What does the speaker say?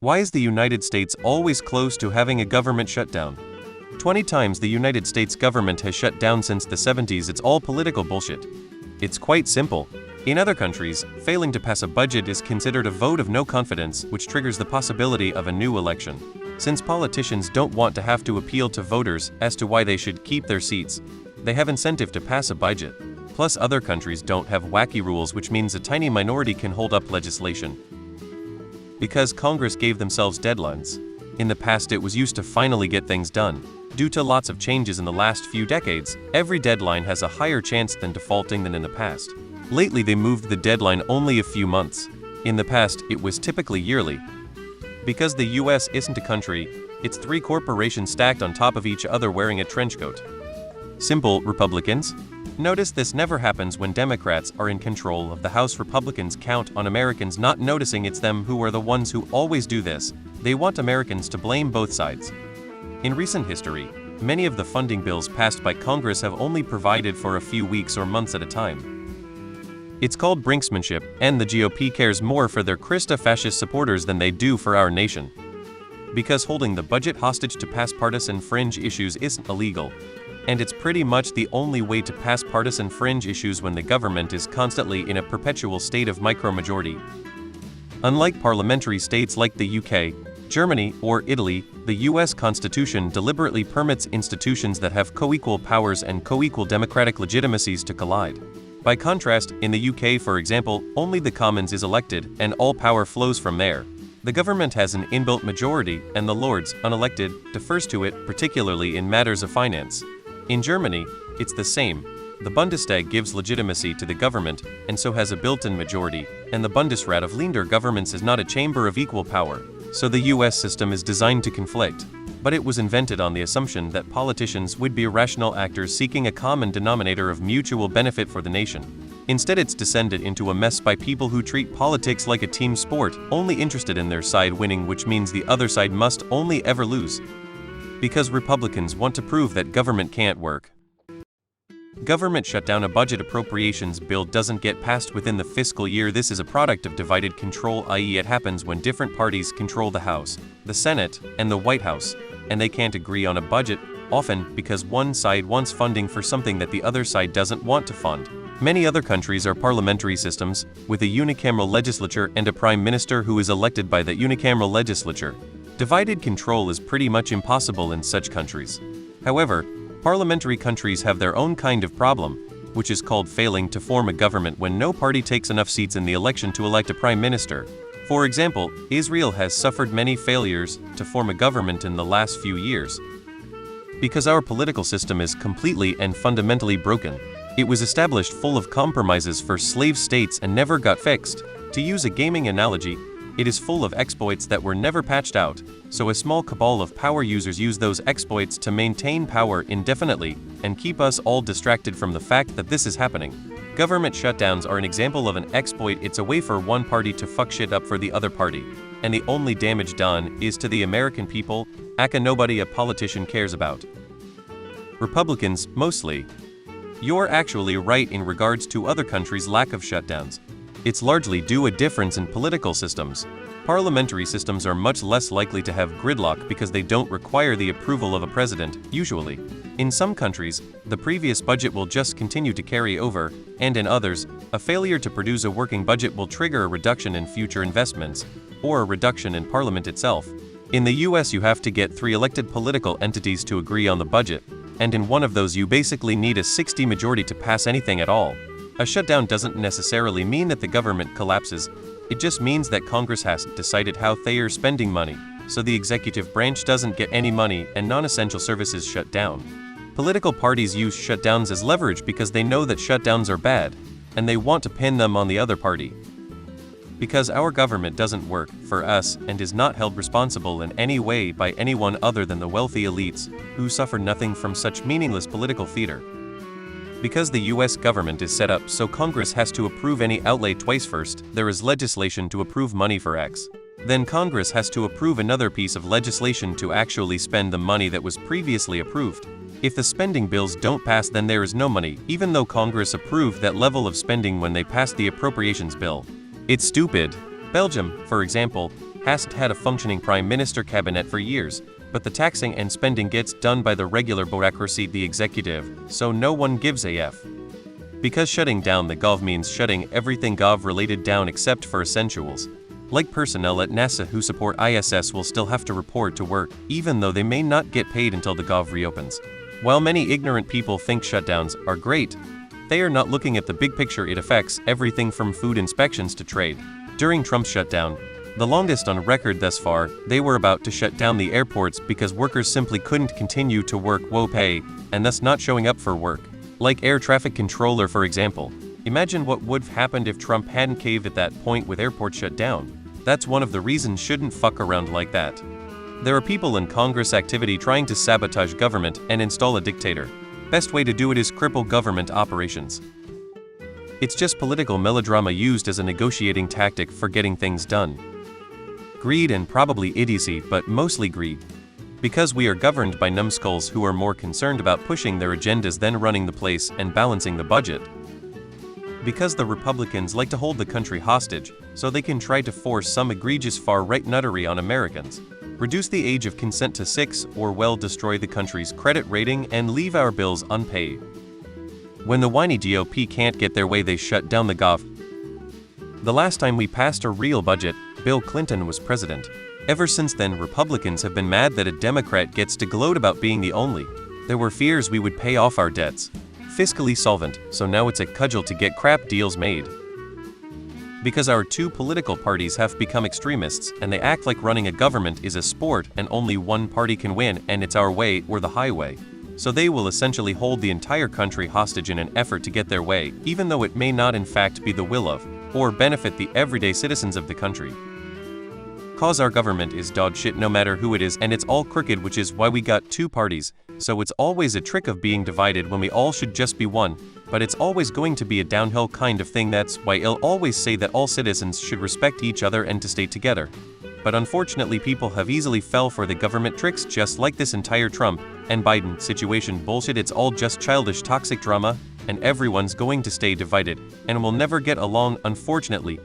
Why is the United States always close to having a government shutdown? 20 times the United States government has shut down since the 70s. It's all political bullshit. It's quite simple. In other countries, failing to pass a budget is considered a vote of no confidence, which triggers the possibility of a new election. Since politicians don't want to have to appeal to voters as to why they should keep their seats, they have incentive to pass a budget. Plus, other countries don't have wacky rules, which means a tiny minority can hold up legislation. Because Congress gave themselves deadlines. In the past, it was used to finally get things done. Due to lots of changes in the last few decades, every deadline has a higher chance than defaulting than in the past. Lately, they moved the deadline only a few months. In the past, it was typically yearly. Because the US isn't a country, it's 3 corporations stacked on top of each other wearing a trench coat. Simple, Republicans? Notice this never happens when Democrats are in control of the House. Republicans count on Americans not noticing it's them who are the ones who always do this. They want Americans to blame both sides. In recent history, many of the funding bills passed by Congress have only provided for a few weeks or months at a time. It's called brinksmanship, and the GOP cares more for their Krista fascist supporters than they do for our nation. Because holding the budget hostage to pass partisan fringe issues isn't illegal. And it's pretty much the only way to pass partisan fringe issues when the government is constantly in a perpetual state of micromajority. Unlike parliamentary states like the UK, Germany, or Italy, the US Constitution deliberately permits institutions that have co-equal powers and co-equal democratic legitimacies to collide. By contrast, in the UK, for example, only the Commons is elected, and all power flows from there. The government has an inbuilt majority, and the Lords, unelected, defers to it, particularly in matters of finance. In Germany, it's the same. The Bundestag gives legitimacy to the government, and so has a built-in majority, and the Bundesrat of Länder governments is not a chamber of equal power. So the US system is designed to conflict. But it was invented on the assumption that politicians would be rational actors seeking a common denominator of mutual benefit for the nation. Instead, it's descended into a mess by people who treat politics like a team sport, only interested in their side winning, which means the other side must only ever lose. Because Republicans want to prove that government can't work. Government shutdown. A budget appropriations bill doesn't get passed within the fiscal year. This is a product of divided control, i.e. it happens when different parties control the House, the Senate, and the White House, and they can't agree on a budget, often because one side wants funding for something that the other side doesn't want to fund. Many other countries are parliamentary systems, with a unicameral legislature and a prime minister who is elected by the unicameral legislature. Divided control is pretty much impossible in such countries. However, parliamentary countries have their own kind of problem, which is called failing to form a government when no party takes enough seats in the election to elect a prime minister. For example, Israel has suffered many failures to form a government in the last few years. Because our political system is completely and fundamentally broken. It was established full of compromises for slave states and never got fixed. To use a gaming analogy, it is full of exploits that were never patched out, so a small cabal of power users use those exploits to maintain power indefinitely and keep us all distracted from the fact that this is happening. Government shutdowns are an example of an exploit. It's a way for one party to fuck shit up for the other party, and the only damage done is to the American people, aka nobody a politician cares about. Republicans, mostly. You're actually right in regards to other countries' lack of shutdowns. It's largely due to a difference in political systems. Parliamentary systems are much less likely to have gridlock because they don't require the approval of a president, usually. In some countries, the previous budget will just continue to carry over, and in others, a failure to produce a working budget will trigger a reduction in future investments, or a reduction in parliament itself. In the US, you have to get 3 elected political entities to agree on the budget, and in one of those you basically need a 60 majority to pass anything at all. A shutdown doesn't necessarily mean that the government collapses, it just means that Congress hasn't decided how they are spending money, so the executive branch doesn't get any money and non-essential services shut down. Political parties use shutdowns as leverage because they know that shutdowns are bad, and they want to pin them on the other party. Because our government doesn't work for us and is not held responsible in any way by anyone other than the wealthy elites, who suffer nothing from such meaningless political theater. Because the US government is set up so Congress has to approve any outlay twice. First, there is legislation to approve money for X. Then Congress has to approve another piece of legislation to actually spend the money that was previously approved. If the spending bills don't pass, then there is no money, even though Congress approved that level of spending when they passed the appropriations bill. It's stupid. Belgium, for example, hasn't had a functioning prime minister cabinet for years, but the taxing and spending gets done by the regular bureaucracy, the executive, so no one gives a f. Because shutting down the gov means shutting everything gov related down except for essentials. Like personnel at NASA who support ISS will still have to report to work, even though they may not get paid until the gov reopens. While many ignorant people think shutdowns are great, they are not looking at the big picture. It affects everything from food inspections to trade. During Trump's shutdown, the longest on record thus far, they were about to shut down the airports because workers simply couldn't continue to work low pay and thus not showing up for work. Like air traffic controller, for example. Imagine what would have happened if Trump hadn't caved at that point with airports shut down. That's one of the reasons shouldn't fuck around like that. There are people in Congress activity trying to sabotage government and install a dictator. Best way to do it is cripple government operations. It's just political melodrama used as a negotiating tactic for getting things done. Greed and probably idiocy, but mostly greed. Because we are governed by numbskulls who are more concerned about pushing their agendas than running the place and balancing the budget. Because the Republicans like to hold the country hostage, so they can try to force some egregious far-right nuttery on Americans, reduce the age of consent to 6, or well destroy the country's credit rating and leave our bills unpaid. When the whiny GOP can't get their way, they shut down the gov. The last time we passed a real budget, Bill Clinton was president. Ever since then, Republicans have been mad that a Democrat gets to gloat about being the only. There were fears we would pay off our debts. Fiscally solvent, so now it's a cudgel to get crap deals made. Because our two political parties have become extremists and they act like running a government is a sport and only one party can win and it's our way or the highway. So they will essentially hold the entire country hostage in an effort to get their way, even though it may not in fact be the will of, or benefit the everyday citizens of the country. Cause our government is dog shit no matter who it is, and it's all crooked, which is why we got two parties, so it's always a trick of being divided when we all should just be one, but it's always going to be a downhill kind of thing. That's why I'll always say that all citizens should respect each other and to stay together. But unfortunately people have easily fell for the government tricks, just like this entire Trump and Biden situation bullshit. It's all just childish toxic drama, and everyone's going to stay divided and will never get along, unfortunately.